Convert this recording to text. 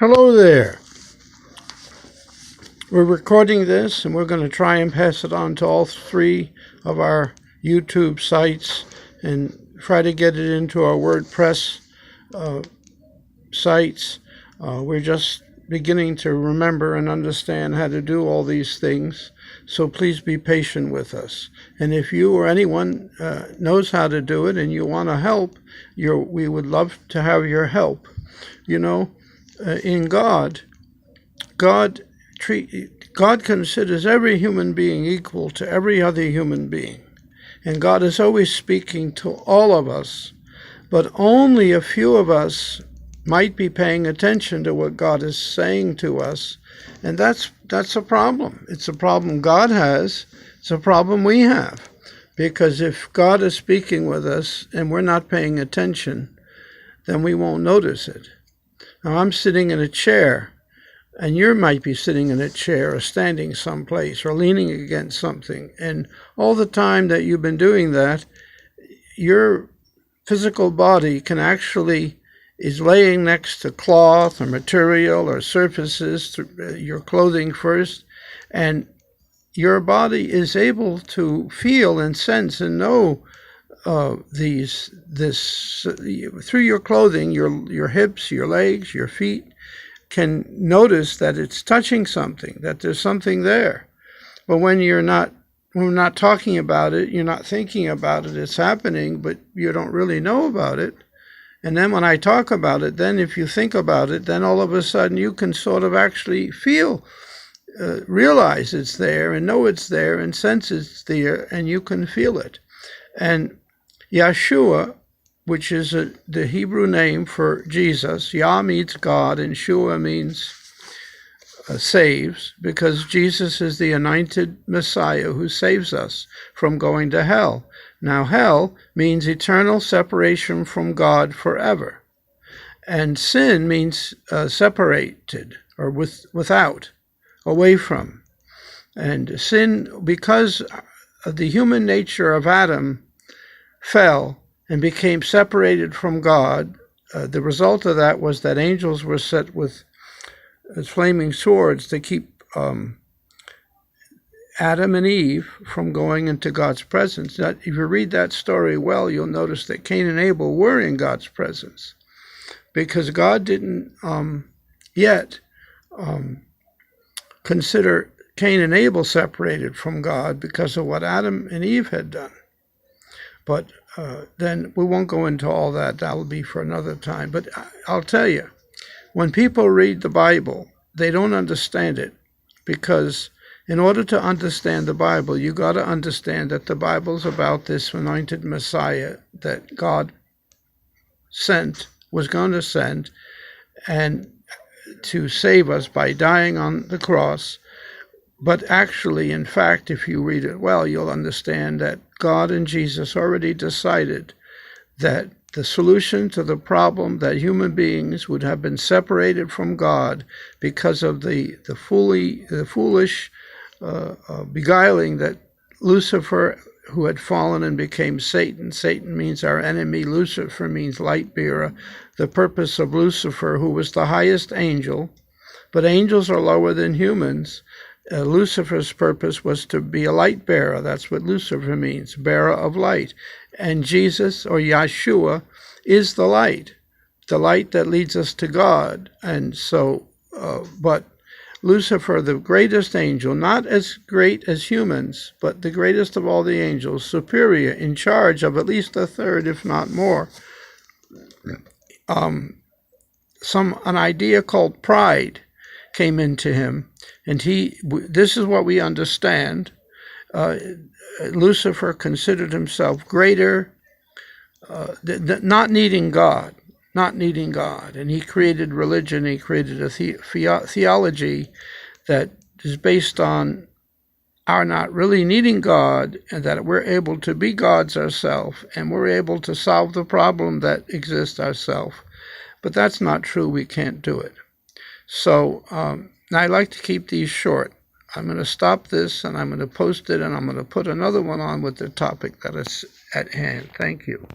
Hello there. We're recording this and we're going to try and pass it on to all three of our YouTube sites and try to get it into our WordPress sites. We're just beginning to remember and understand how to do all these things, so please be patient with us. And if you or anyone knows how to do it and you want to help, we would love to have your help. You know, in God considers every human being equal to every other human being. And God is always speaking to all of us, but only a few of us might be paying attention to what God is saying to us. And that's a problem. It's a problem God has. It's a problem we have. Because if God is speaking with us and we're not paying attention, then we won't notice it. Now, I'm sitting in a chair, and you might be sitting in a chair or standing someplace or leaning against something. And all the time that you've been doing that, your physical body is laying next to cloth or material or surfaces, your clothing first, and your body is able to feel and sense and know through your clothing. Your hips, your legs, your feet can notice that it's touching something, that there's something there. But when we're not talking about it, you're not thinking about it, it's happening, but you don't really know about it. And then when I talk about it, then if you think about it, then all of a sudden you can sort of actually realize it's there and know it's there and sense it's there, and you can feel it. And Yah Shua, which is the Hebrew name for Jesus. Yah means God, and Shua means saves, because Jesus is the Anointed Messiah who saves us from going to hell. Now, hell means eternal separation from God forever. And sin means separated, or without, away from. And sin, because of the human nature of Adam, fell and became separated from God. The result of that was that angels were set with flaming swords to keep Adam and Eve from going into God's presence. Now, if you read that story well, you'll notice that Cain and Abel were in God's presence, because God didn't yet consider Cain and Abel separated from God because of what Adam and Eve had done. But then we won't go into all that. That'll be for another time. But I'll tell you, when people read the Bible, they don't understand it, because in order to understand the Bible, you got to understand that the Bible's about this Anointed Messiah that God was going to send, and to save us by dying on the cross. But actually, in fact, if you read it well, you'll understand that God and Jesus already decided that the solution to the problem that human beings would have been separated from God because of the foolish beguiling that Lucifer, who had fallen and became Satan. Satan means our enemy. Lucifer means light bearer. The purpose of Lucifer, who was the highest angel, but angels are lower than humans. Lucifer's purpose was to be a light bearer. That's what Lucifer means, bearer of light. And Jesus, or Yah Shua, is the light that leads us to God. And so, but Lucifer, the greatest angel, not as great as humans, but the greatest of all the angels, superior, in charge of at least a third, if not more, an idea called pride came into him, and this is what we understand. Lucifer considered himself greater, not needing God, and he created religion. He created a theology that is based on our not really needing God, and that we're able to be gods ourselves, and we're able to solve the problem that exists ourselves. But that's not true. We can't do it. So I like to keep these short. I'm going to stop this, and I'm going to post it, and I'm going to put another one on with the topic that is at hand. Thank you.